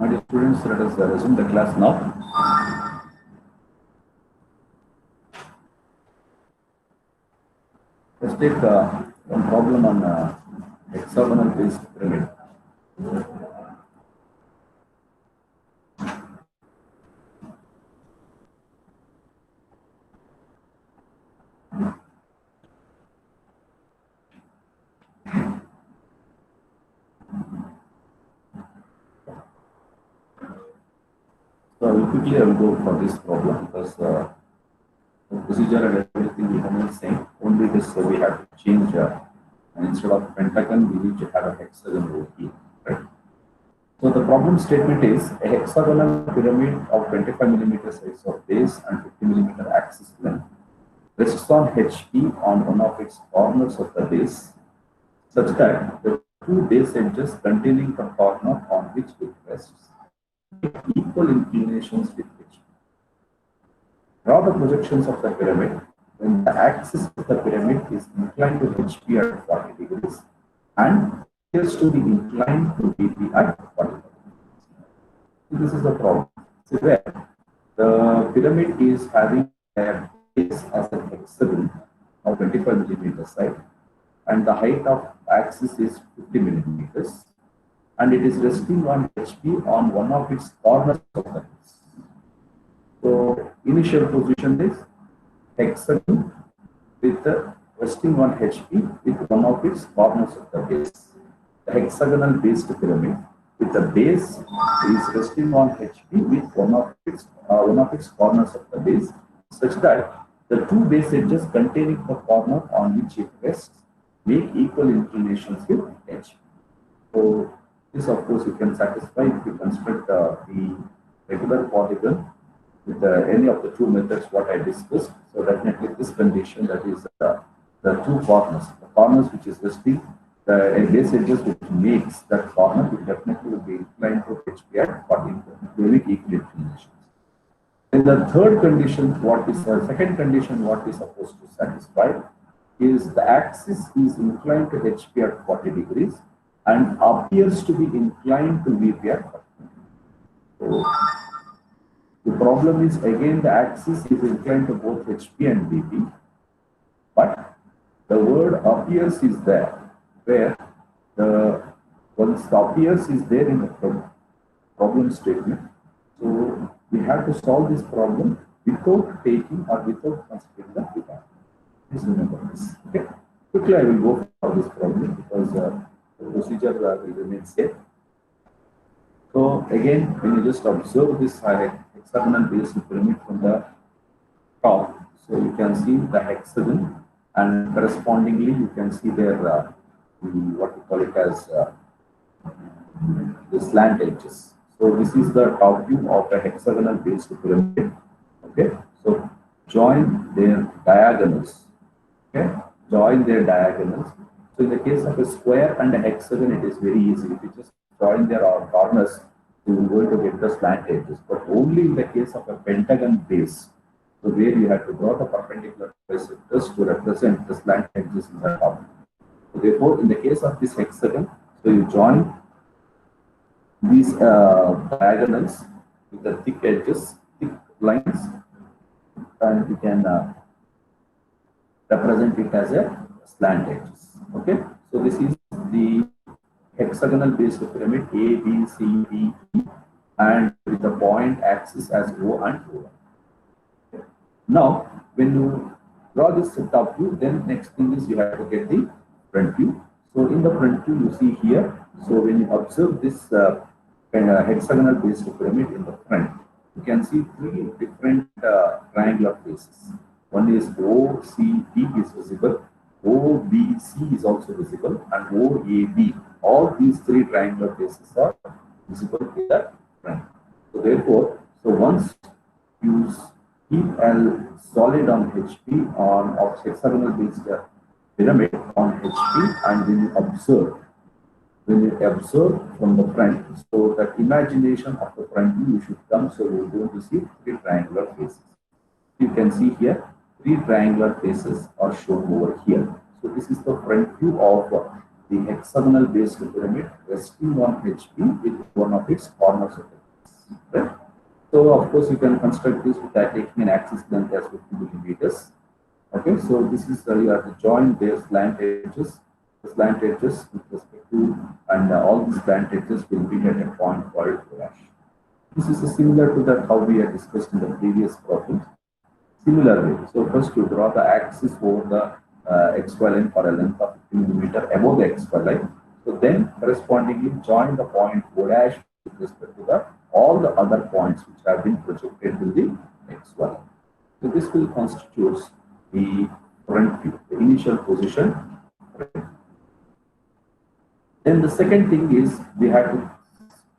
My dear students, let us resume the class now. Let's take one problem on hexagonal based pyramid. So quickly I will go for this problem because the procedure and everything we remain same. Only this we have to change and instead of pentagon we need to have a hexagon over here, right? So the problem statement is a hexagonal pyramid of 25 millimeter size of base and 50 millimeter axis length rests on HP on one of its corners of the base, such that the two base edges containing the corner on which it rests equal inclinations with HP. Draw the projections of the pyramid when the axis of the pyramid is inclined to HP at 40 degrees and appears to be inclined to VP at 40 degrees. So this is the problem. So where the pyramid is having a base as a hexagon of 25 millimeters side, and the height of axis is 50 millimeters, and it is resting on HP on one of its corners of the base. So initial position is hexagon with the resting on HP with one of its corners of the base. The hexagonal based pyramid with the base is resting on HP with one of its corners of the base, such that the two base edges containing the corner on which it rests make equal inclinations with HP. So this, of course, you can satisfy if you construct the regular polygon with any of the two methods what I discussed. So definitely this condition, that is the two corners, the corners which is resting, the base edges which makes that corner will definitely will be inclined to HP at 40 very equal inclinations. In the third condition, what is the second condition what is supposed to satisfy is the axis is inclined to HP at 40 degrees and appears to be inclined to VP at 40 degrees. So the problem is again the axis is inclined to both HP and VP, but the word appears is there, where the once the appears is there in the problem statement. So we have to solve this problem without taking or without considering the data. Please remember this. Okay. Quickly I will go for this problem because the procedure will remain same. So again, when you just observe this hexagonal based pyramid from the top, so you can see the hexagon, and correspondingly you can see their what we call it as the slant edges. So this is the top view of a hexagonal based pyramid. Okay, so join their diagonals. Okay, join their diagonals. So in the case of a square and a hexagon, it is very easy. If you just join their corners, you will going to get the slant edges. But only in the case of a pentagon base, so where you have to draw the perpendicular bisectors to represent the slant edges in the top. So therefore, in the case of this hexagon, so you join these diagonals with the thick edges, thick lines, and you can represent it as a slant edges. Okay, so this is the hexagonal based pyramid A, B, C, D, E, and with the point axis as O and O. Okay. Now, when you draw this top view, then next thing is you have to get the front view. So in the front view, you see here. So when you observe this hexagonal based pyramid in the front, you can see three different triangular faces. One is OCD is visible, OBC is also visible, and OAB. All these three triangular faces are visible in the front. So therefore, so once you keep a solid on HP on of hexagonal based pyramid on HP, and when you observe from the front, so that imagination of the front view you should come. So we are going to see three triangular faces. You can see here three triangular faces are shown over here. So this is the front view of the hexagonal based pyramid resting on HP with one of its corners of the Right? So of course you can construct this without taking an axis length as 50 millimeters. Okay, so this is you have to join their slant edges with respect to, and all these slant edges will be at a point called dash. This is similar to that how we had discussed in the previous problem. Similarly, so first you draw the axis over the XY line for a length of 50 millimeter above the XY line. So then correspondingly join the point O dash with respect to the all the other points which have been projected to the XY line. So this will constitute the front view, the initial position. Then the second thing is we have to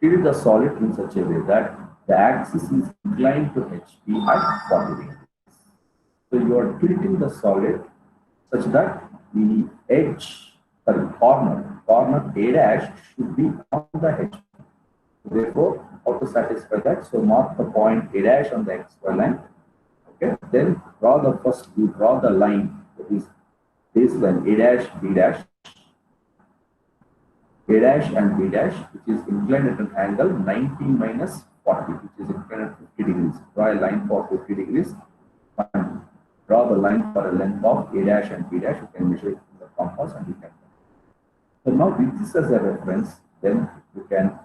tilt the solid in such a way that the axis is inclined to HP at 40 degrees. So you are tilting the solid such that the edge, sorry, corner A dash should be on the HP. Therefore, how to satisfy that? So mark the point A dash on the XY line. Okay, then you draw the line that is baseline A dash, B dash, A dash and B dash, which is inclined at an angle 90 minus 40, which is inclined at 50 degrees. Draw a line for 50 degrees and draw the line for a length of A dash and B dash. You can measure it with the compass and you can. So now with this as a reference, then you can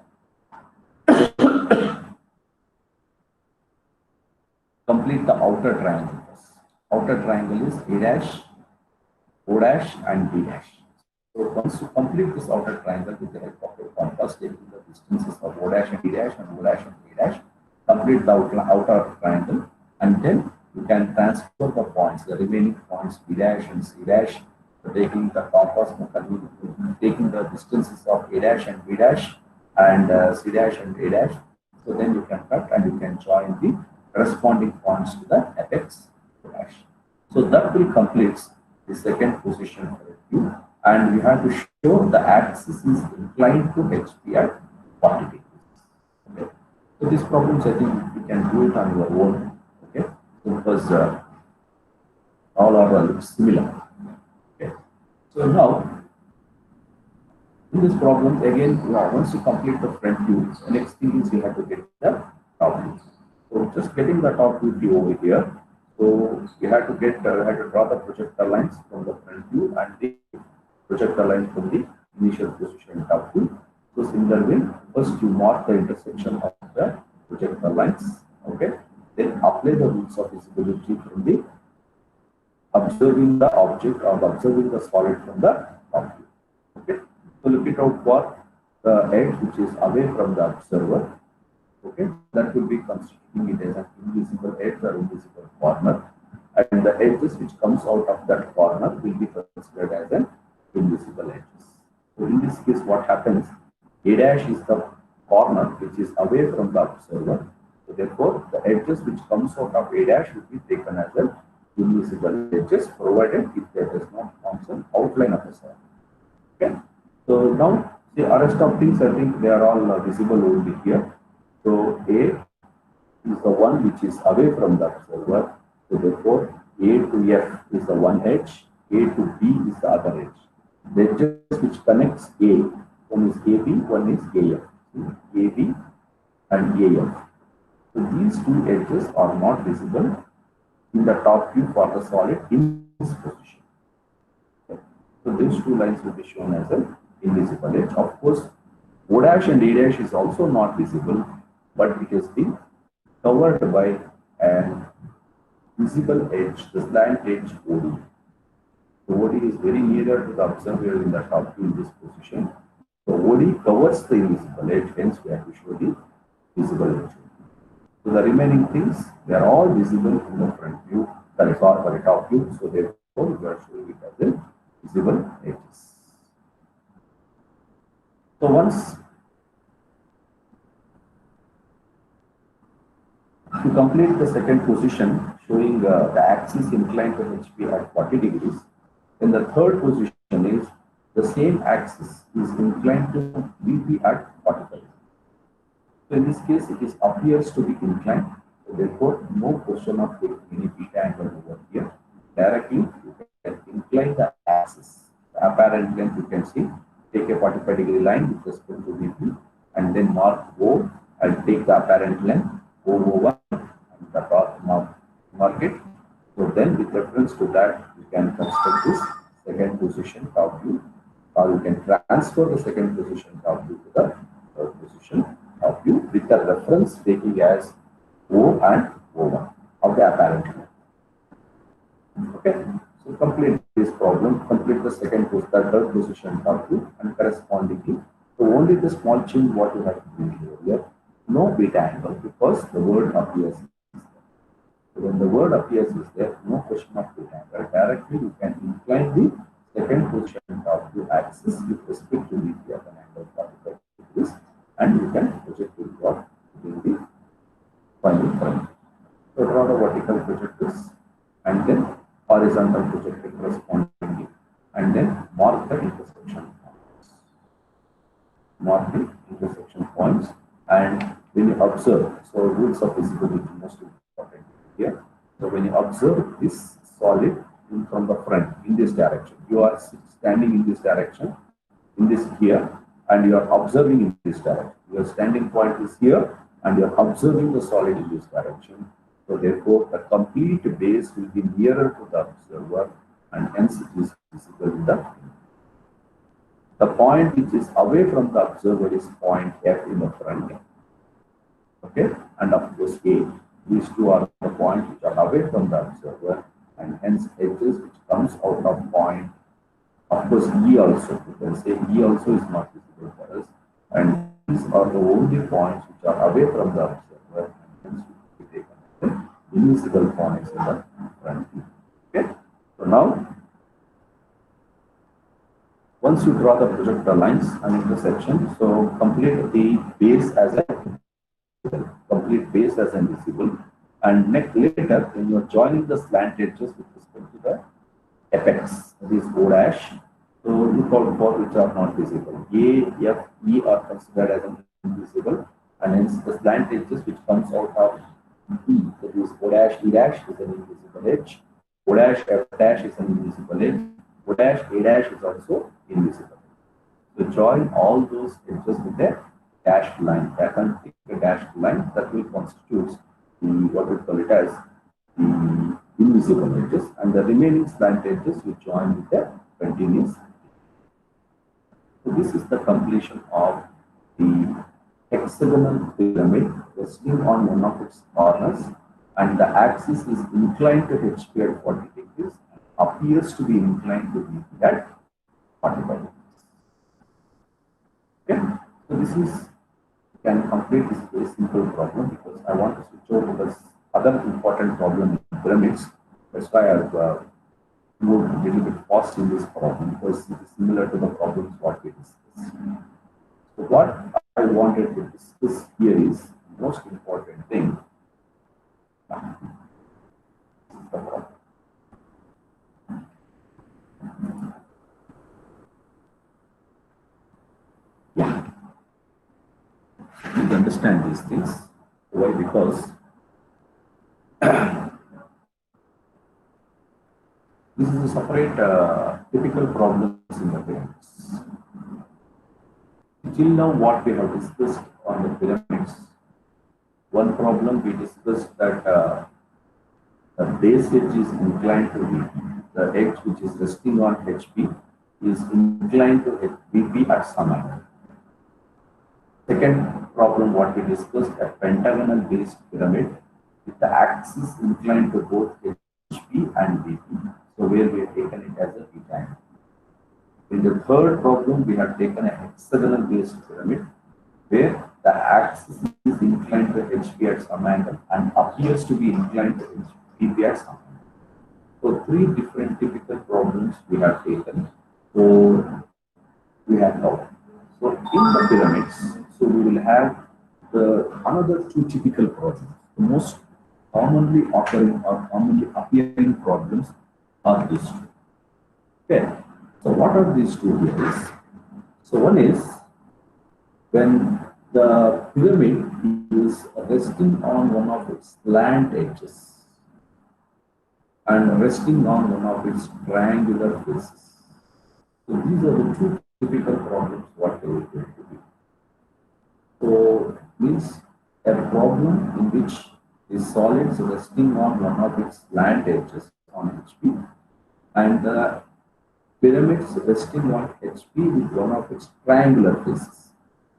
complete the outer triangle. Outer triangle is A dash, O dash and B dash. So once you complete this outer triangle with the help of your compass, taking the distances of O dash and B dash and O dash and B dash, complete the outer triangle, and then you can transfer the points, the remaining points B dash and C dash, so taking the compass, taking the distances of A dash and B dash and C dash and A dash. So then you can cut and you can join the corresponding points to the apex dash. So that will complete the second position for you. And you have to show the axis is inclined to HP at 40 degrees. Okay. So these problems, I think you can do it on your own. Okay. Because all are similar. Okay. So now, in this problem, again, once you complete the front view, the next thing is you have to get the top view. So just getting the top view over here. So you have to draw the projector lines from the front view and the projector line from the initial position top view. So similarly, first you mark the intersection of the projector lines. Okay. Then apply the rules of visibility from the observing the object or observing the solid from the top view. Okay. So look it out for the edge which is away from the observer. Okay. That will be constituting it as an invisible edge or invisible corner. And the edges which comes out of that corner will be considered as an invisible edges. So in this case, what happens? A dash is the corner which is away from the observer. So therefore, the edges which comes out of A dash will be taken as an invisible edges, provided if there does not form an outline of the solid. Okay. So now the rest of things, I think they are all visible over here. So A is the one which is away from the observer. So therefore, A to F is the one edge, A to B is the other edge. The edges which connects A, one is AB, one is AF. AB and AF. So these two edges are not visible in the top view for the solid in this position. Okay. So these two lines will be shown as an invisible edge. Of course, O dash and A dash is also not visible, but it has been covered by an visible edge, the slant edge OD. The OD is very nearer to the observer in the top view in this position. So OD covers the invisible edge, hence we have to show the visible edge. So the remaining things, they are all visible in the front view, that is all for the top view. So therefore, we are showing it as a visible edges. So once to complete the second position, showing the axis inclined to HP at 40 degrees, then the third position is the same axis is inclined to BP at 45 degrees. So in this case, it appears to be inclined. So therefore, no question of taking any beta angle over here. Directly, you can incline the axis. The apparent length you can see. Take a 45-degree line with respect to BP and then mark O I'll take the apparent length O1 and the mark it. So then with reference to that, you can construct this second position top view, or you can transfer the second position top view to the third position top view with the reference taking as O and O1 of the apparent length. Okay, so complete this problem, complete the third position top view, and correspondingly, so only the small change what you have to do here, no beta angle because the word appears. So when the word appears is there, no question of beta angle. Directly you can incline the second position top view axis with respect to the at an angle 45 degrees, and you can project it within the final front. So draw the vertical projectors and then horizontal projector correspondingly, and then mark the intersection points. Mark the intersection points, and when you observe, so rules of visibility most important here. So when you observe this solid from the front in this direction, you are standing in this direction, in this here, and you are observing in this direction. Your standing point is here, and you are observing the solid in this direction. So therefore, the complete base will be nearer to the observer, and hence it is visible in the point which is away from the observer is point F in the front. Okay, and of course A. These two are the points which are away from the observer, and hence edges which comes out of point. Of course, E also, you can say E also is not visible for us, and these are the only points which are away from the observer, and hence we take invisible points in the front view. Okay, so now once you draw the projector lines and intersection, so complete the base as an visible, and later when you are joining the slant edges with respect to the apex, that is O dash, so look out for which are not visible. A, F, E are considered as invisible, and hence the slant edges which comes out of E, that is O dash, E dash is an invisible edge, O dash, F dash is an invisible edge, O dash, A dash is also invisible. So join all those edges with a dashed line, a dashed line that will constitute the, what we call it as the invisible edges, and the remaining slant edges we join with a continuous. So this is the completion of the hexagonal pyramid resting on one of its corners, and the axis is inclined to HP at 40 degrees, appears to be inclined to VP at 45 degrees. Okay, so this is, can complete this very simple problem because I want to switch over to this other important problem in pyramids. That's why I've moved a little bit fast in this problem because it is similar to the problems what we discussed. So what I wanted to discuss here is the most important thing. This is the problem. Yeah. You need to understand these things. Why? Because this is a separate typical problems in the pyramids. Till now, what we have discussed on the pyramids, one problem we discussed that the base edge is inclined to VP. The edge which is resting on HP is inclined to VP at some angle. Second problem what we discussed, a pentagonal based pyramid with the axis inclined to both HP and VP. So where we have taken it as a beta angle. In the third problem, we have taken a hexagonal based pyramid where the axis is inclined to HP at some angle and appears to be inclined to VP at some angle. So three different typical problems we have taken. So we have now. So in the pyramids, so we will have the another two typical problems. The most commonly occurring or commonly appearing problems are these two. Okay. So what are these two here? So one is when the pyramid is resting on one of its slant edges and resting on one of its triangular faces. So these are the two typical problems what they will going to be. So means a problem in which the solids resting on one of its slant edges on HP and the pyramids resting on HP with one of its triangular faces.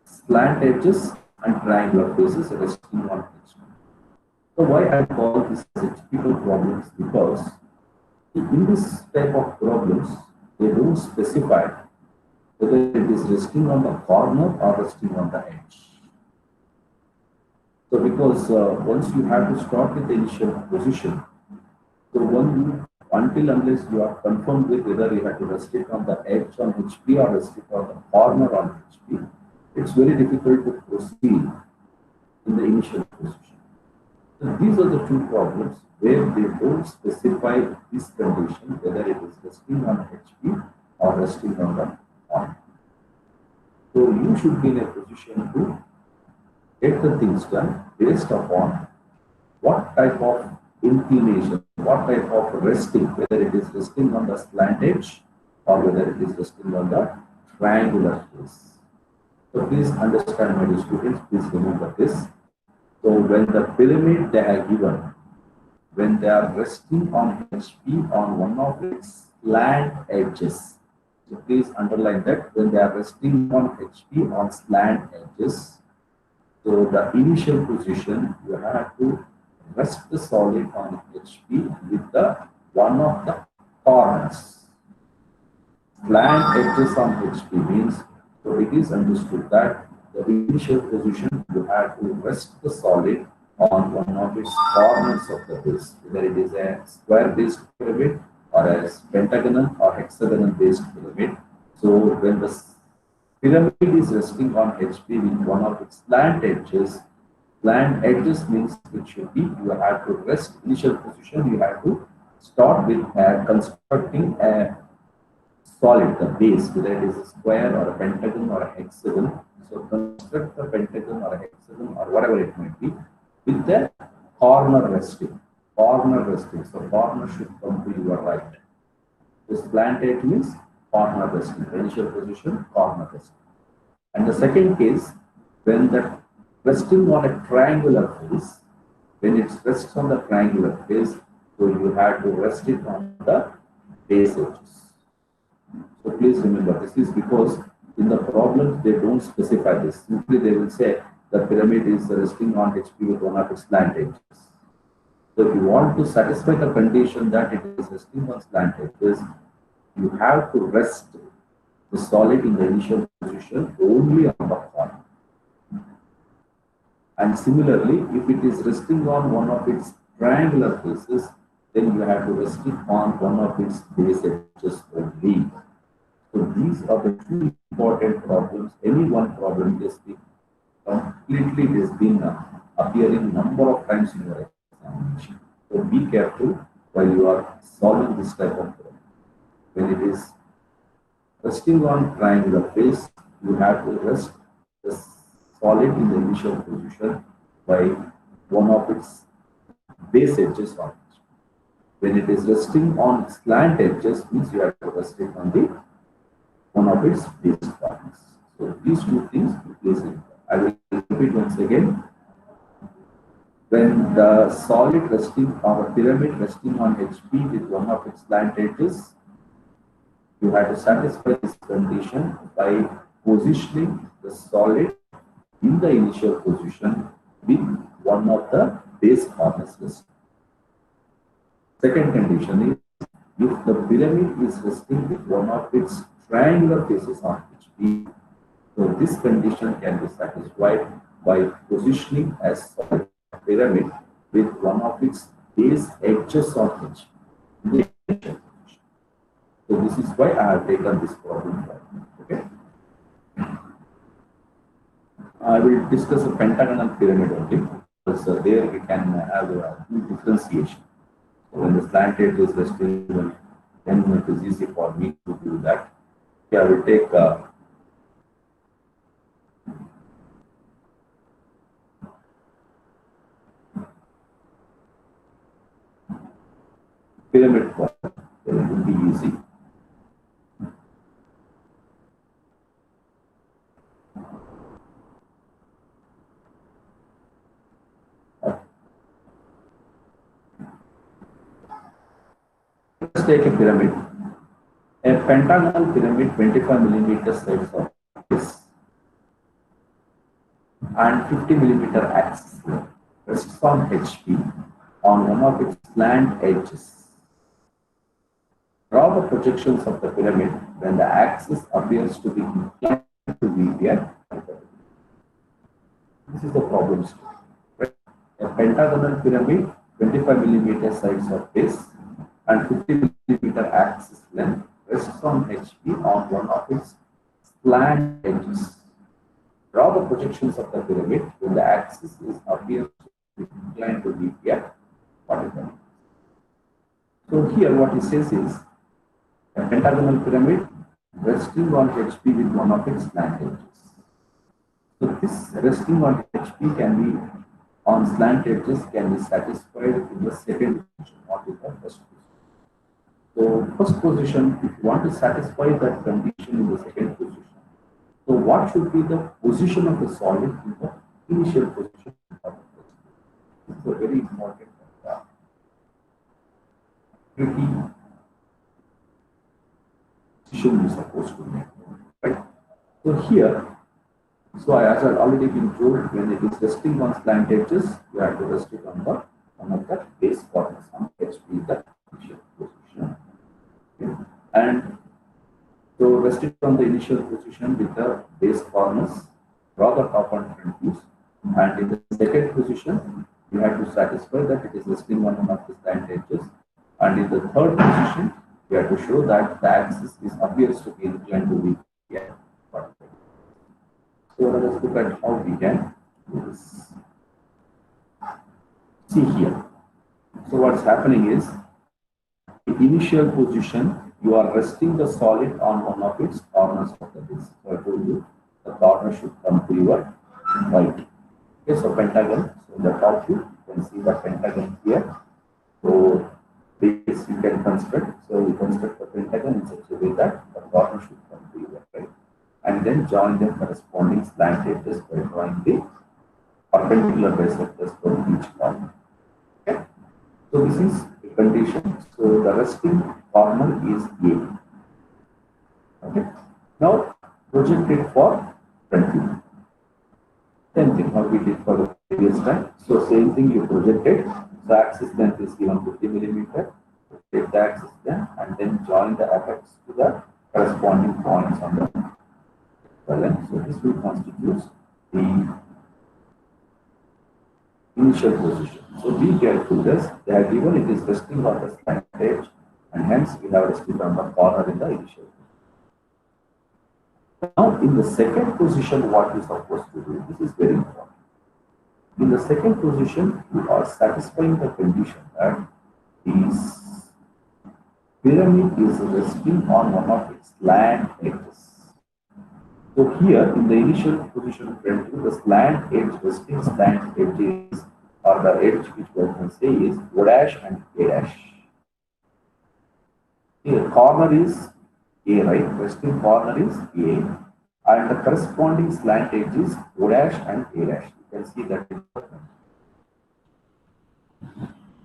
Slant edges and triangular faces resting on HP. So why I call this as a typical problems because in this type of problems they don't specify whether it is resting on the corner or resting on the edge. So because once you have to start with the initial position, so until unless you are confirmed with whether you have to rest it on the edge on HP or rest it on the corner on HP, it's very difficult to proceed in the initial position. So these are the two problems where they don't specify this condition whether it is resting on HP or resting on the corner. So you should be in a position to get the things done based upon what type of inclination, what type of resting, whether it is resting on the slant edge or whether it is resting on the triangular face. So please understand, my dear students, please remember this. So when the pyramid they are given, when they are resting on HP on one of its slant edges, so please underline that when they are resting on HP on slant edges, so the initial position you have to rest the solid on HP with the one of the corners. Slant edges on HP means so it is understood that the initial position you have to rest the solid on one of its corners of the base, whether it is a square based pyramid or a pentagonal or hexagonal based pyramid. So when the pyramid is resting on HP with one of its slant edges. Slant edges means it should be you have to rest initial position. You have to start with constructing a solid, the base, whether it is a square or a pentagon or a hexagon. So construct a pentagon or a hexagon or whatever it might be with the corner resting. Corner resting. So corner should come to your right. This slant edge means corner resting, initial position, corner resting. And the second case, when the resting on a triangular face, when it rests on the triangular face, so you have to rest it on the base edges. So please remember, this is because in the problems they don't specify this. Simply they will say the pyramid is resting on HP with one of its slant edges. So if you want to satisfy the condition that it is resting on slant edges, you have to rest the solid in the initial position only on the corner. And similarly, if it is resting on one of its triangular faces, then you have to rest it on one of its base edges only. So these are the two important problems. Any one problem is completely it has been appearing number of times in your examination. So be careful while you are solving this type of problem. When it is resting on triangular face, you have to rest the solid in the initial position by one of its base edges on it. When it is resting on slant edges, means you have to rest it on the one of its base points. So these two things, please remember. I will repeat once again. When the solid resting or a pyramid resting on HP with one of its slant edges, you have to satisfy this condition by positioning the solid in the initial position with one of the base corners resting. Second condition is if the pyramid is resting with one of its triangular faces on HP, so this condition can be satisfied by positioning a solid pyramid with one of its base edges on HP. So this is why I have taken this problem. Okay. I will discuss a pentagonal pyramid only because there we can have a differentiation. So when the slant edge is resting, then it is easy for me to do that. Okay, I will take pyramid form. Then it will be easy. take a pyramid, a pentagonal pyramid, 25 millimeter sides of base and 50 millimeter axis rests on HP on one of its slant edges. Draw the projections of the pyramid when the axis appears to be inclined to VPI. This is the problem statement. Right? A pentagonal pyramid, 25 millimeter sides of base and 50 millimeter axis length rests on HP on one of its slant edges. Draw the projections of the pyramid when the axis appears to be inclined to VPI 45. So here what it says is a pentagonal pyramid resting on HP with one of its slant edges. So this resting on HP can be on slant edges can be satisfied in the second position, not in the first position. So first position, if you want to satisfy that condition in the second position, so what should be the position of the solid in the initial position of the test? This is a very important tricky decision you're supposed to make, right? So here, so as I've already been told, when it is resting on slant edges, you have to rest it on the one of the base corners on HP, the initial position. Okay. And so rest it on the initial position with the base corners, draw the top and front views, and in the second position, you have to satisfy that it is resting on one of the slant edges, and in the third position, you have to show that the axis appears to be inclined to be here. So let us look at how we can do this. See here. So what's happening is, the initial position, you are resting the solid on one of its corners of the base. So I told you the corner should come to your right. Okay, so pentagon. So in the top view, you can see the pentagon here. So base you can construct. So you construct the pentagon in such a way that the corner should come to your right. And then join the corresponding slant edges by drawing the perpendicular bisectors for each corner. Okay. So this is the condition. So the resting corner is A. Okay. Now project it for front view. Same thing how we did for the previous time. So same thing you projected. The axis length is given 50 millimeter. Take the axis length and then join the apex to the corresponding points on the length. So this will constitute the initial position. So be careful this. They are given it is resting on the slant edge, and hence we have rested on the corner in the initial position. Now in the second position, what you are supposed to do, this is very important. In the second position, you are satisfying the condition that this pyramid is resting on one of its slant edges. So here in the initial position front view, the slant edge, resting slant edges, or the edge which we can say is O dash and A dash. Here corner is A, right? Resting corner is A, and the corresponding slant edge is O dash and A dash. You can see that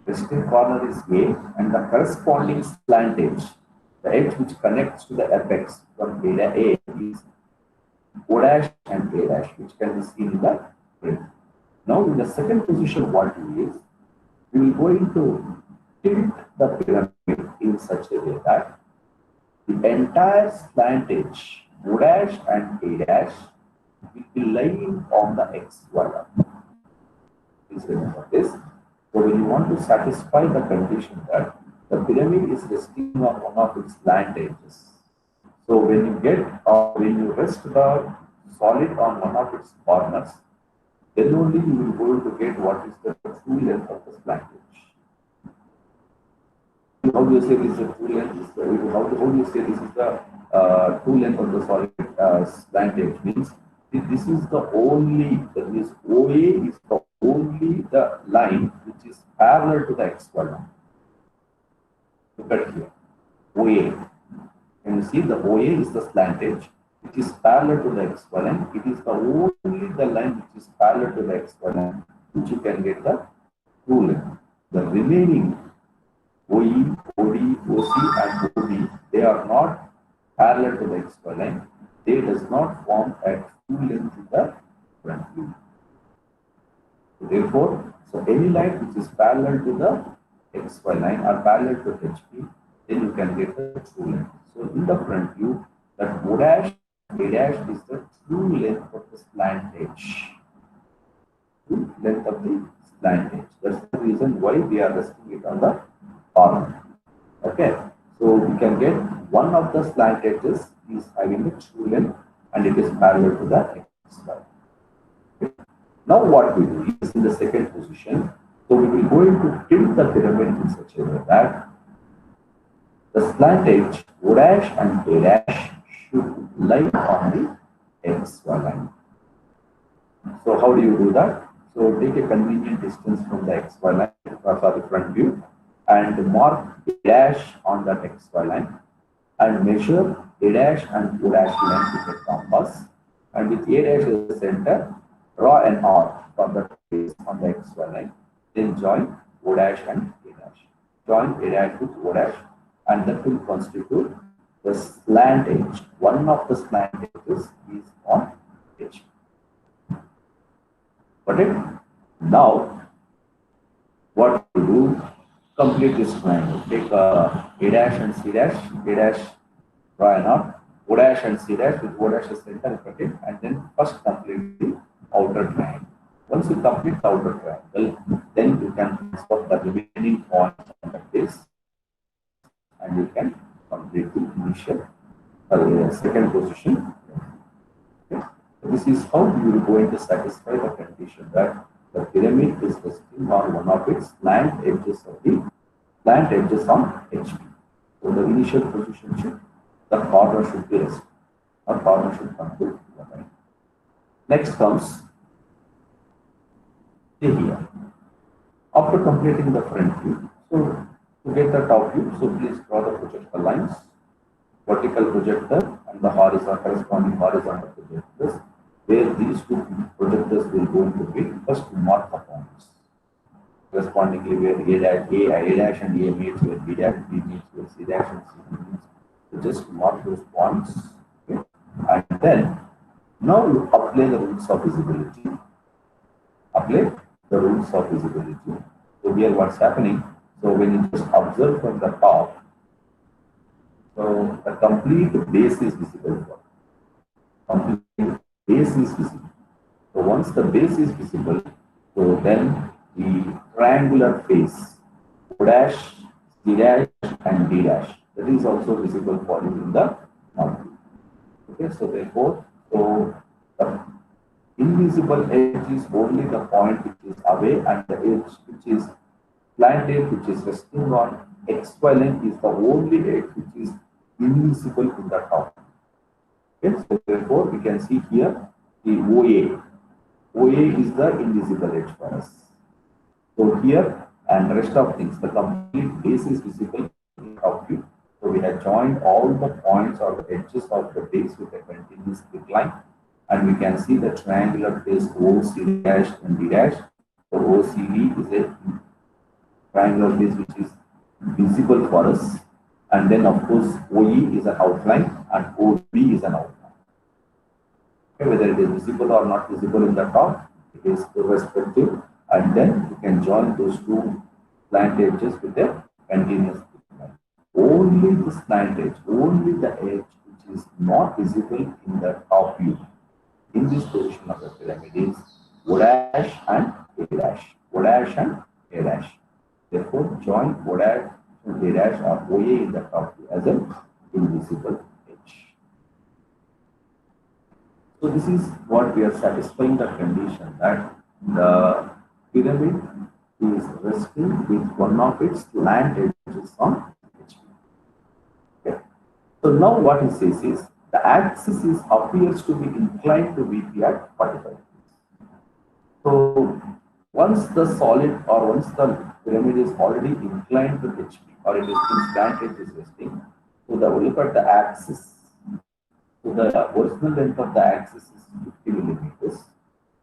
resting corner is A, and the corresponding slant edge, the edge which connects to the apex from A is O dash and A dash, which can be seen in the print. Now in the second position, what is, we will going to tilt the pyramid in such a way that the entire slant edge, O dash and A dash, will be lying on the XY. Please remember this. So when you want to satisfy the condition that the pyramid is resting on one of its slant edges, so when you get or when you rest the solid on one of its corners, then only you will go to get what is the true length of the slant edge. How do you say this is the true length? How do you say this is the true length of the solid slant edge? Means this is the only, that is OA is the only the line which is parallel to the XY line. Look at here, OA. Can you see the OA is the slant edge which is parallel to the XY line. It is the only the line which is parallel to the XY line which you can get the true length. The remaining OE, OD, OC, and OB, they are not parallel to the XY line. They does not form a true length in the front view. Therefore, so any line which is parallel to the XY line or parallel to HP, then you can get the true length. So in the front view, that O dash, A dash is the true length of the slant edge. True length of the slant edge. That's the reason why we are resting it on the corner. Okay. So we can get one of the slant edges is having a true length and it is parallel to the XY. Now what we do is in the second position, so we will go into tilt the pyramid in such a way that the slant edge O dash and A dash should lie on the XY line. So how do you do that? So take a convenient distance from the XY line for the front view and mark A dash on that XY line and measure A dash and O dash length with a compass, and with A dash as the center, draw an arc for the face on the XY line, then join O dash and A dash. Join A dash with O dash, and that will constitute the slant edge. One of the slant edges is on H. Got it? Now, what to do? Complete this triangle. Take A dash and C dash, A dash, draw an arc, O dash and C dash with O dash as center, and then first complete the outer triangle. Once you complete the outer triangle, then you can transfer the remaining points on the base and you can complete the initial second position. Okay. So this is how you are going to satisfy the condition that the pyramid is resting on one of its slant edges of the slant edges on HP. So the initial position should, the corner should be resting, or corner should come to the right. Next comes here. After completing the front view, so to get the top view, so please draw the projector lines, vertical projector and the horizontal corresponding horizontal projectors, where these two projectors will go to be first mark the points. Correspondingly, where A dash and A meets, where B dash, B meets, where C dash and C meets. So just mark those points. Okay? And then now you apply the rules of visibility. Apply the rules of visibility. So here what's happening? So when you just observe from the top, so the complete base is visible. Complete base is visible. So once the base is visible, so then the triangular face, O dash, C dash, and D dash, that is also visible for you in the model. Okay, so therefore, so the invisible edge is only the point which is away, and the edge which is slant edge which is resting on XY line is the only edge which is invisible in the top. Okay, so therefore we can see here the OA. OA is the invisible edge for us. So here and rest of things, the complete base is visible in the top view. So we have joined all the points or the edges of the base with a continuous straight line, and we can see the triangular face OC dash and D dash. So OCD is a triangular face which is visible for us, and then of course OE is an outline and OB is an outline. Okay, whether it is visible or not visible in the top, it is irrespective, and then you can join those two slant edges with a continuous line. Only the slant edge, only the edge which is not visible in the top view in this position of the pyramid is O dash and A dash. O dash and A dash. Therefore, join O dash and A dash or OA in the top view as an invisible edge. So this is what we are satisfying the condition that the pyramid is resting with one of its slant edges on HP. Okay. So now what it says is the axis is appears to be inclined to VP at 45 degrees. So once the solid or once the pyramid is already inclined to HP or it is in slant edge is resting, so the look at the axis. So the original length of the axis is 50 millimeters,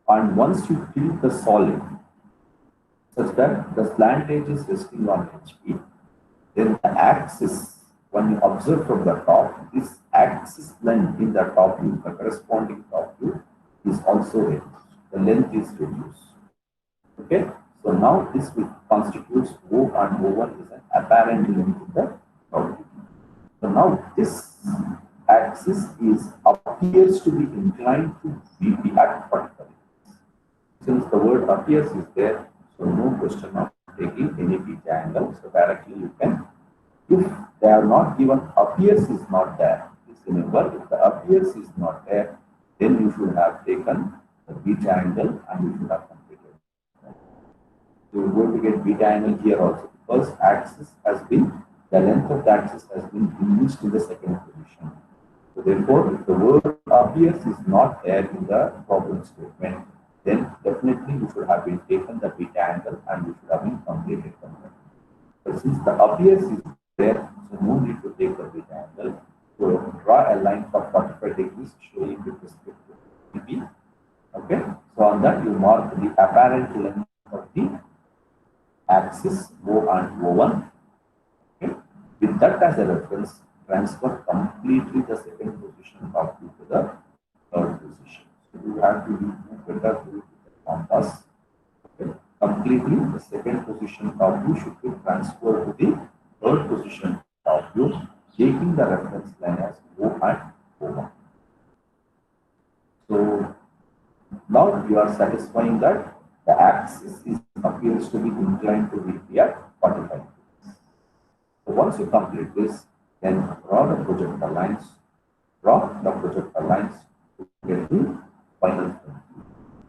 and once you tilt the solid such that the slant edge is resting on HP, axis, when you observe from the top, this axis length in the top view, the corresponding top view, is also reduced. The length is reduced. Okay, so now this constitutes O and O1 is an apparent length in the top view. So now this axis appears to be inclined to VP at 45. Since the word appears is there, so no question of taking any beta angle. So directly you can, if they are not given, appears is not there. Please remember, if the appears is not there, then you should have taken the beta angle and you should have completed. So you're going to get beta angle here also, because axis has been, the length of the axis has been used in the second position. So therefore, if the word appears is not there in the problem statement, then definitely you should have been taken the beta angle and you should have been completed. But since the appears is there, so no need to take the beta angle. So draw a line for 45 degrees showing with respect to BP. Okay, so on that you mark the apparent length of the axis O and O1. Okay, with that as a reference, transfer completely the second position of you to the third position. So you have to do better with the compass. Okay, completely the second position of you should be transferred to the third position of you, taking the reference line as O and O1. So now you are satisfying that the axis appears to be inclined to VP at 45 degrees. So once you complete this, then draw the projector lines. Draw the projector lines to get the final front view.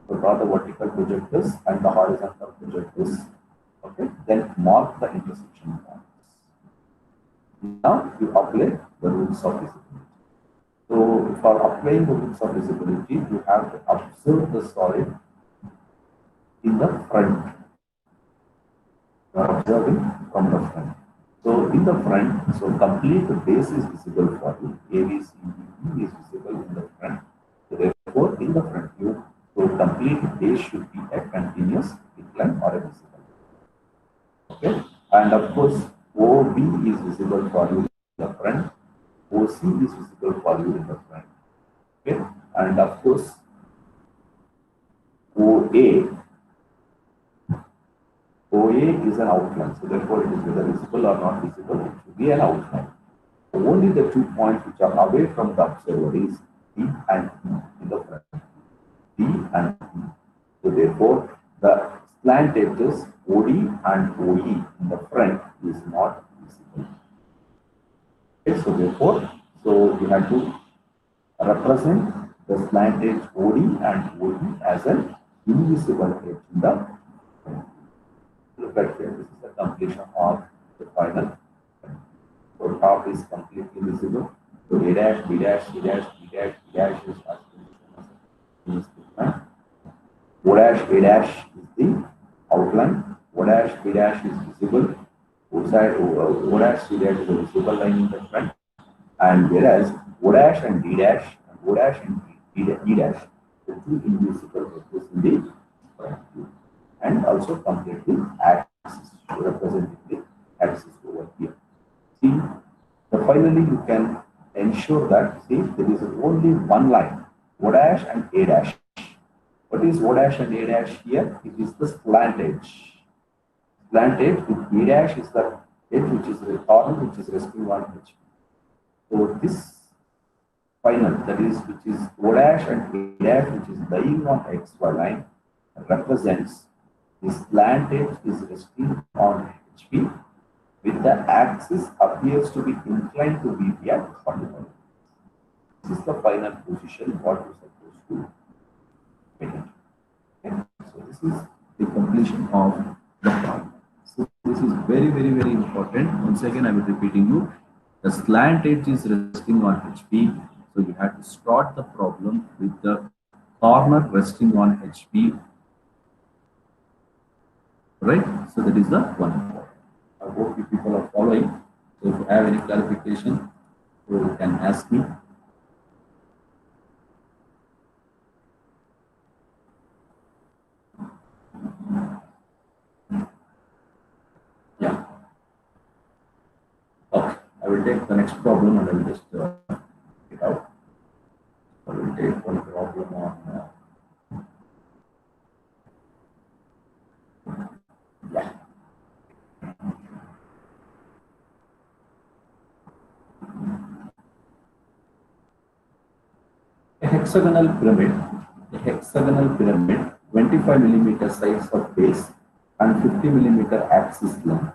So draw the vertical projectors and the horizontal projectors. Okay, then mark the intersection points. Now you apply the rules of visibility. So for applying the rules of visibility, you have to observe the solid in the front. You are observing from the front. So in the front, so complete the base is visible for you. A, B, C, D, E is visible in the front. So therefore, in the front view, so complete base should be a continuous incline or a visible. Okay, and of course, OB is visible for you in the front. OC is visible for you in the front. Okay, and of course, OA is an outline, so therefore it is whether visible or not visible, it should be an outline. So only the 2 points which are away from the observer is D and E in the front. D and E. So therefore, the slant edges OD and OE in the front is not visible. Okay, so therefore, so you have to represent the slant edge OD and OE as an invisible edge in the front. Look at here, this is the completion of the final. So top is completely visible. So A dash, B dash, C dash, B dash, B dash is O dash, A dash is the outline. O dash, B dash is visible. O dash, C dash is a visible line in the front. And whereas O dash and D dash, and O dash and E dash, the two invisible edges in the front view. And also completely axis, representing the axis over here. See, finally you can ensure that, see, there is only one line, O dash and A dash. What is O dash and A dash here? It is the slant edge. Slant edge with A dash is the edge which is the corner which is resting on HP. So this final, that is, which is O dash and A dash, which is lying on XY line, represents the slant edge is resting on HP with the axis appears to be inclined to VP at 45. This is the final position what you are supposed to make it. Okay. So this is the completion of the problem. So this is very, very, very important. Once again, I will repeating you. The slant edge is resting on HP. So you have to start the problem with the corner resting on HP. Right? So that is the one. I hope you people are following. So if you have any clarification, you can ask me. Yeah. I will take the next problem and I will just it out. I will take one problem on yeah. A hexagonal pyramid, 25 millimeter size of base and 50 millimeter axis length,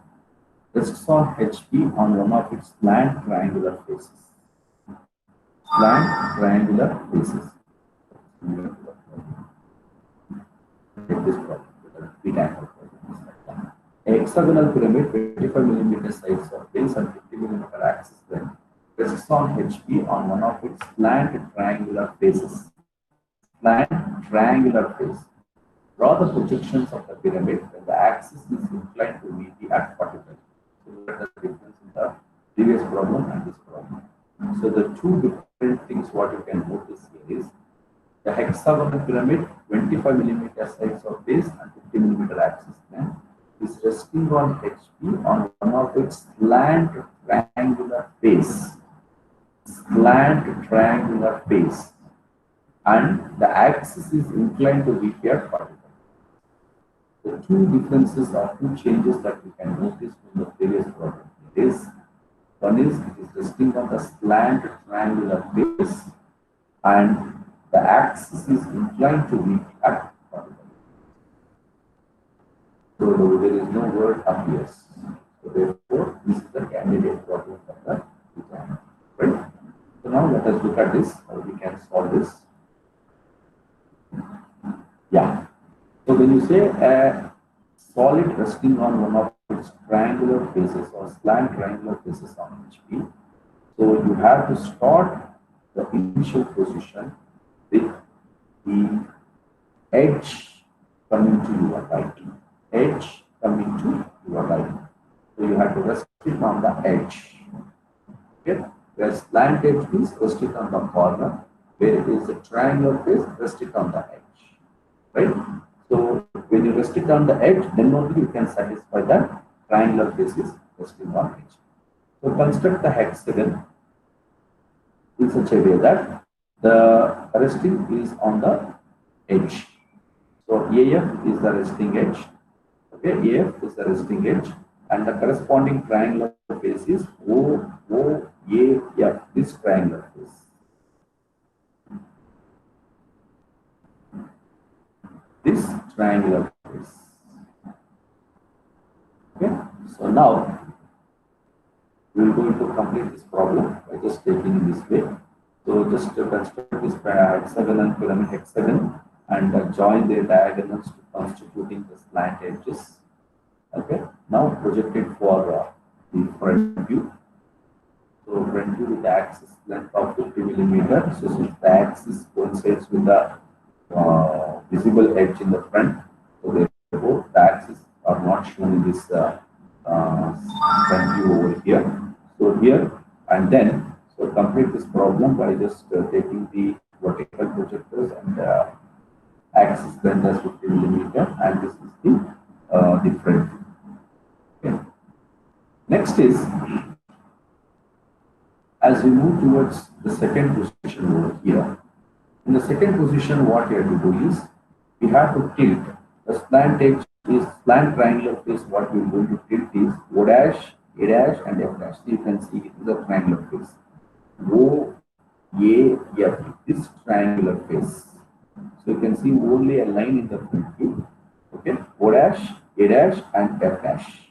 rests on HP on one of its slant triangular faces. Slant triangular faces. Take this problem. A hexagonal pyramid, 25 millimeter size of base and 50 millimeter axis length, rests on HP on one of its slant triangular faces. Slant triangular face. Draw the projections of the pyramid when the axis is inclined to VP at 45. So that is the difference in the previous problem and this problem. So the two different things what you can notice here is the hexagonal pyramid, 25 millimeter size of base and 50 millimeter axis length, is resting on HP on one of its slant triangular face. Slant triangular face. And the axis is inclined to VP at 45. The two differences or two changes that we can notice from the previous problem is one is it is resting on the slant triangular face and the axis is inclined to VP at 45. So there is no word appears. So therefore, this is the candidate problem for the exam. Right? So now let us look at this, how we can solve this. Yeah. So when you say a solid resting on one of its triangular faces or slant triangular faces on HP, so you have to start the initial position with the edge coming to your right. Edge coming to your right. So you have to rest it on the edge. Okay? Where slant edge is rest it on the corner. Where it is a triangular face, rest it on the edge. Right? So when you rest it on the edge, then only you can satisfy the triangular faces resting on edge. So construct the hexagon in such a way that the resting is on the edge. So AF is the resting edge. Okay, AF is the resting edge, and the corresponding triangular face is OAF, this triangular face. This triangular face. Okay, so now we will going to complete this problem by just taking this way. So just construct this hexagonal pyramid hexagon and join their diagonals to constituting the slant edges. Okay, now project it for the front view. So front view with the axis length of 50 millimeters. So since the axis coincides with the visible edge in the front, so therefore the axes are not shown in this front view over here. So here and then, so complete this problem by just taking the vertical projectors and axis length as 50 millimeter, and this is the front. Okay. Next is, as we move towards the second position over here. In the second position, what we have to do is we have to tilt the slant edge is slant triangular face. What we are going to tilt is O dash, A dash, and F dash. So you can see it is a triangular face. O, A, F. This triangular face. So you can see only a line in the front view. Okay, O dash, A dash, and F dash.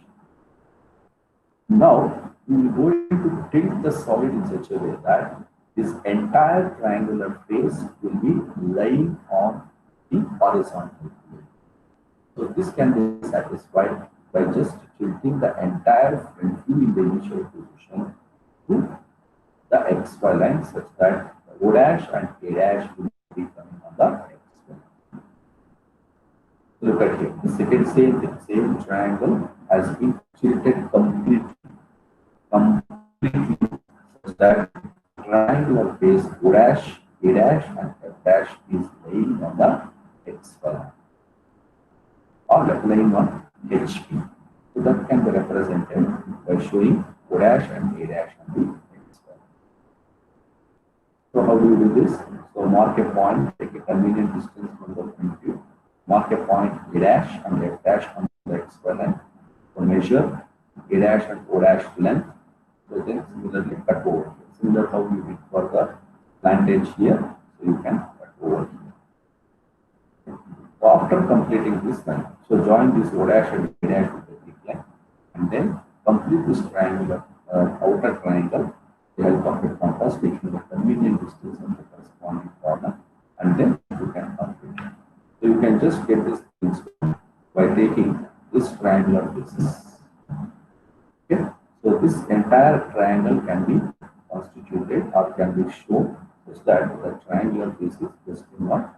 Now we will going to tilt the solid in such a way that this entire triangular face will be lying on the horizontal plane. So this can be satisfied by just tilting the entire front view in the initial position to the XY line such that O dash and A dash will be coming on the XY line. Look at here. The second same triangle has been tilted completely such that triangular face O dash, A dash, and F dash is laying on the XY line or laying on HP. So that can be represented by showing O dash and A dash on the X Y. So how do you do this? So mark a point, take a convenient distance from the front view, mark a point A dash and F dash on the XY line. So measure A dash and O dash length. So then similarly cut over here. Similar how you did for the plantage here, so you can cut over here. So after completing this line, so join this O dash and A dash with the thick line, and then complete this triangular outer triangle with the help of a compass, taking the convenient distance of the corresponding corner, and then you can complete it. So you can just get this things by taking this triangular basis. Okay, so this entire triangle can be constituted or can be shown such that the triangular basis is in one.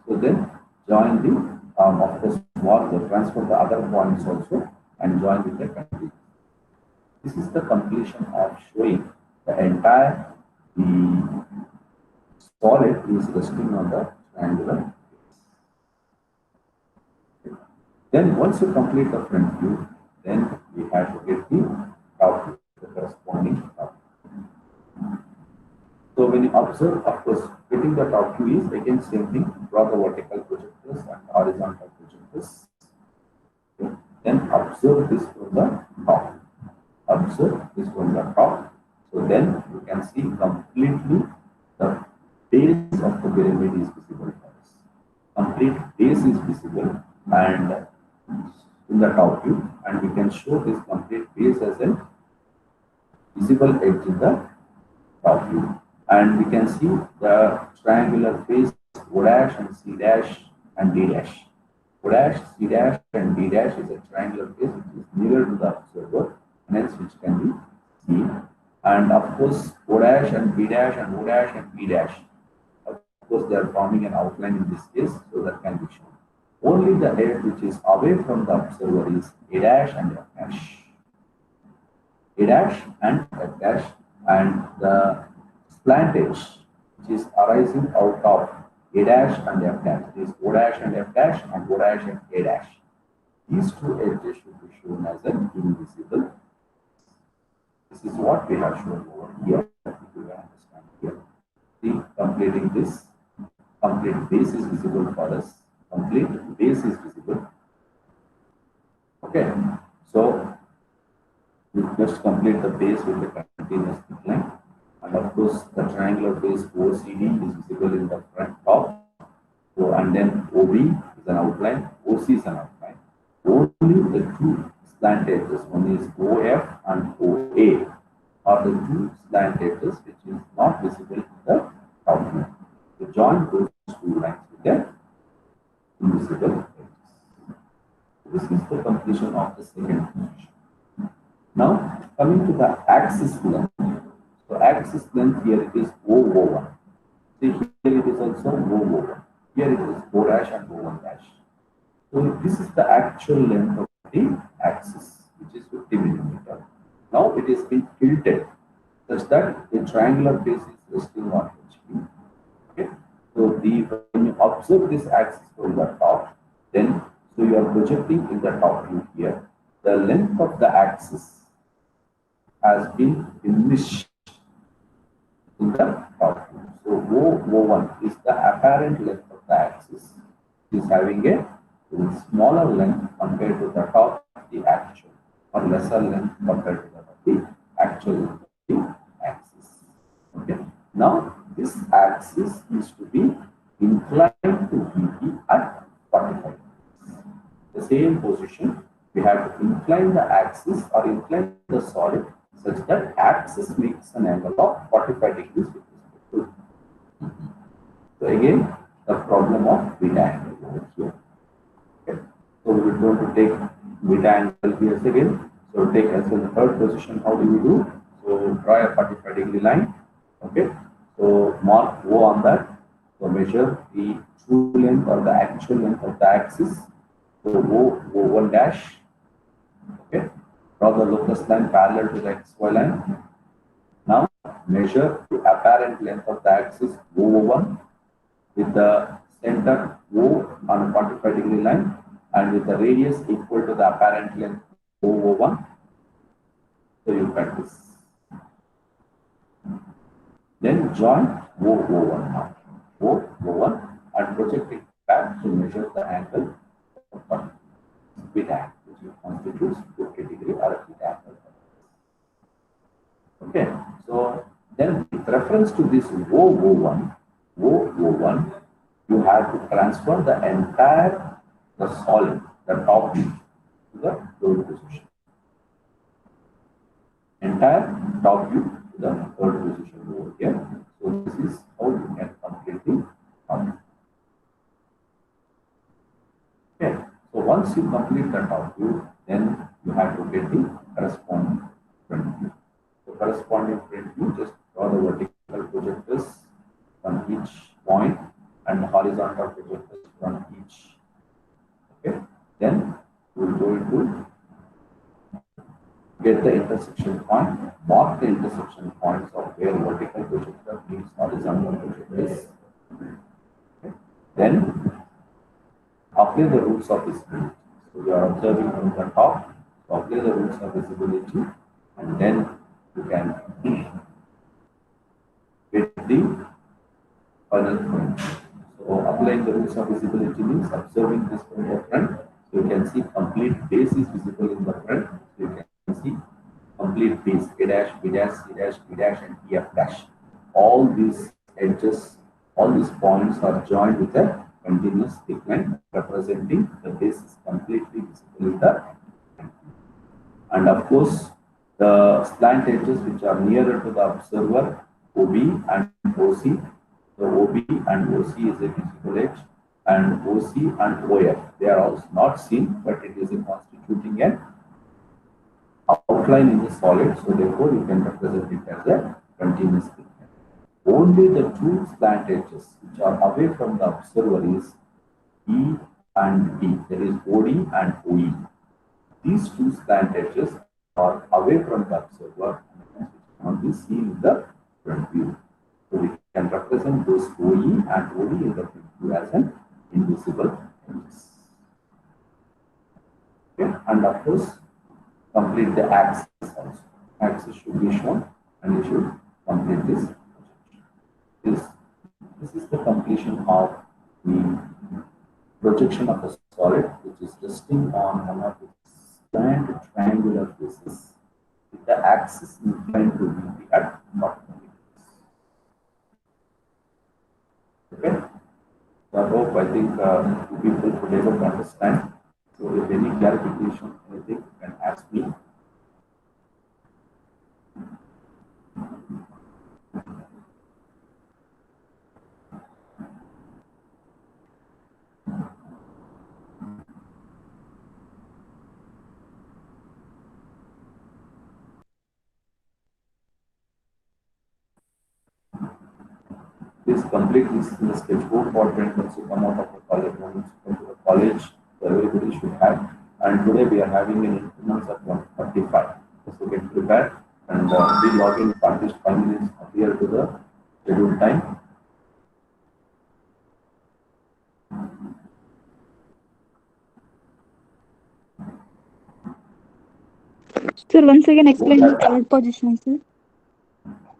So then join the of course mark the transfer the other points also and join with the complete. This is the completion of showing the entire the solid is resting on the triangular base. Then once you complete the front view, then we have to get the top view, the corresponding top view. So when you observe, of course, getting the top view is again same thing, draw the vertical projectors and horizontal projectors. Okay. Then observe this from the top. Observe this from the top. So then you can see completely the base of the pyramid is visible for us. Complete base is visible and in the top view, and we can show this complete base as a visible edge in the top view. And we can see the triangular face O dash and C dash and D dash. O dash, C dash and D dash is a triangular face which is nearer to the observer, and hence which can be seen. And of course, O dash and B dash and O dash and B dash. Of course, they are forming an outline in this case, so that can be shown. Only the edge which is away from the observer is A dash and F dash. A dash and F dash, and the plantage which is arising out of A dash and F dash is O dash and F dash and O dash and A dash. These two edges should be shown as an invisible. This is what we have shown over here. If you can understand here. See, completing this, complete base is visible for us. Complete base is visible. Okay, so we just complete the base with the continuous line. And of course, the triangular base OCD is visible in the front top. So, and then OB is an outline, OC is an outline. Only the two slant edges, one is OF and OA, are the two slant edges which is not visible in the top view. So, join those two lines with the invisible edges. This is the completion of the second position. Now, coming to the axis length. So axis length here it is O1. See here it is also O1. Here it is O dash and O1 dash. So this is the actual length of the axis, which is 50 millimeter. Now it is been tilted such that the triangular base is resting on HP. Okay. So when you observe this axis from the top, then so you are projecting in the top view here. The length of the axis has been diminished in the top view. So O1 is the apparent length of the axis. It is having a smaller length compared to the top of the actual, or lesser length compared to the actual length of the axis. Okay. Now this axis is to be inclined to VP at 45 degrees. The same position, we have to incline the axis or incline the solid such that axis makes an angle of 45 degrees with respect to. So again, the problem of beta angle over here. Okay. So we are going to take beta angle here again. So take as in the third position, how do we do? So draw a 45 degree line. Okay. So mark O on that. So measure the true length or the actual length of the axis. So O1 dash. Okay. Draw the locus line parallel to the XY line. Now measure the apparent length of the axis O1 with the center O on a 45 degree line and with the radius equal to the apparent length O01. So you cut this. Then join O01 now. O01 and project it back to measure the angle with angle, which constitutes 50° or a beta angle. Okay, so then with reference to this O01, you have to transfer the entire the solid, the top view to the third position. Entire top view to the third position over here. So this is how you can complete the top. Okay, so once you complete the top view, then you have to get the corresponding front view. The corresponding front view, just draw the vertical projectors from each point and the horizontal projectors from each. Okay, then we will go into get the intersection point, mark the intersection points of where vertical projector meets horizontal projectors. Okay. Then apply the rules of visibility. So you are observing from the top, so apply the rules of visibility, and then you can get the final point. So applying the rules of visibility means observing this from the front. So you can see complete base is visible in the front. So you can see complete base, A dash, B dash, C dash, B dash, and EF dash. All these edges, all these points are joined with a continuous thick line representing the base is completely visible in the front. And of course, the slant edges which are nearer to the observer, OB and OC. So OB and OC is a visible edge, and OC and OF, they are also not seen, but it is constituting an outline in the solid, so therefore you can represent it as a continuous thick line. Only the two slant edges which are away from the observer is E and B, there is OD and OE. These two slant edges are away from the observer and cannot be seen in the front view. So we can represent those OE and OD in the front view as an invisible edges. Okay, and of course, complete the axis also. Axis should be shown, and you should complete this. This is the completion of the projection of the solid, which is resting on one of its slant triangular faces with the axis inclined to VP at 40 degrees. Okay, so I hope people could able to understand. So if any clarification, anything, you can ask me. Please complete this in the sketchbook or once you come out of the college, once you come to the college, everybody should have. And today we are having an increments of 145. So get prepared and we log in for at least 5 minutes earlier to the scheduled time. Sir, once again explain the third position, sir.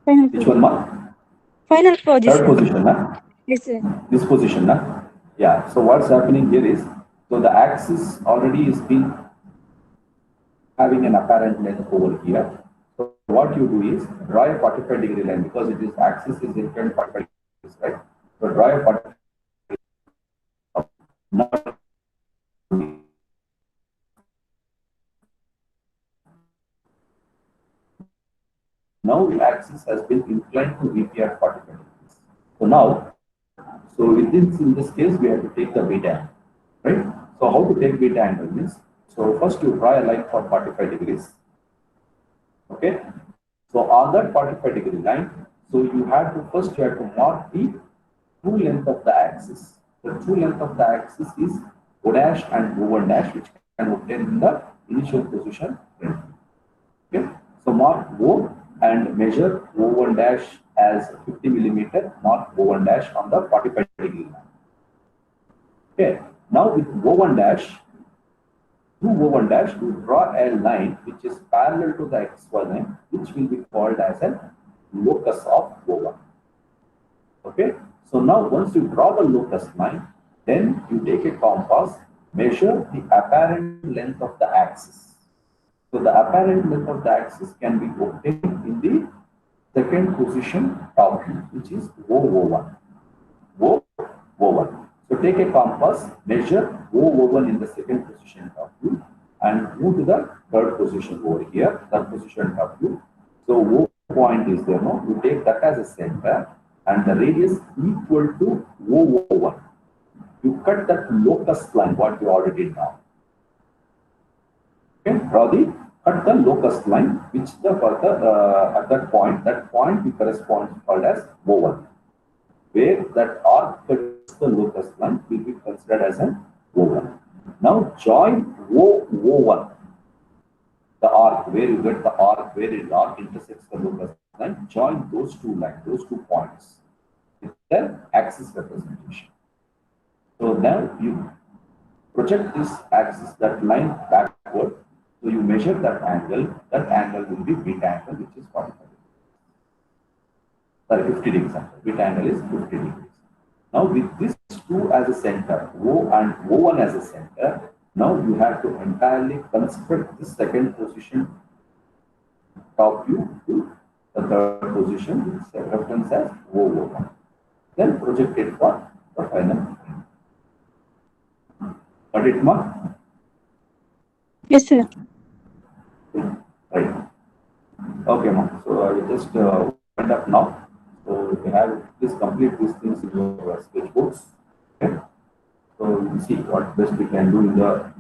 Final Which one, ma? Final position. Third position, na? Yes, sir. This position, na? Yeah. So what's happening here is, so the axis already is being having an apparent length over here. So what you do is draw a 45-degree line because it is axis is inclined 45 degrees, right? So draw a 45 not now the axis has been inclined to VP at 45 degrees. So now, so in this case, we have to take the beta angle, right? So how to take beta angle means, so first you draw a line for 45 degrees. Okay. So on that 45-degree line, so you have to first mark the true length of the axis. The true length of the axis is O dash and O1 dash, which can obtain in the initial position. Okay. So mark O and measure O1 dash as 50 millimeter. Mark O1 dash on the 45-degree line. Okay. Now with O1 dash, through O1 dash, you draw a line which is parallel to the XY line, which will be called as a locus of O1. Okay, so now once you draw the locus line, then you take a compass, measure the apparent length of the axis. So the apparent length of the axis can be obtained in the second position top view, which is O1. O1. So take a compass, measure O1 in the second position top view, and move to the third position over here, third position top view. So O point is there, no? You take that as a center, and the radius equal to O1. You cut that locus line, what you already did now. Okay, cut the locus line, which the further at that point will correspond called as O1, where that arc cuts the locus line will be considered as an O1. Now join O1, the arc where you get the arc where the arc intersects the locus line. Join those two lines, those 2 points with the axis representation. So now you project this axis, that line backward. So you measure that angle will be beta angle, which is 45 degrees. Sorry, 50 degrees. Beta angle is 50 degrees. Now with this 2 as a center, O and O1 as a center, now you have to entirely construct the second position top view to the third position, which is reference as O1. Then project it for the final. Got it, Mark? Yes, sir. Right. Okay, ma'am. So I will just wind up now. So if you have, please complete these things in your sketchbooks. Okay. So we'll see what best we can do in the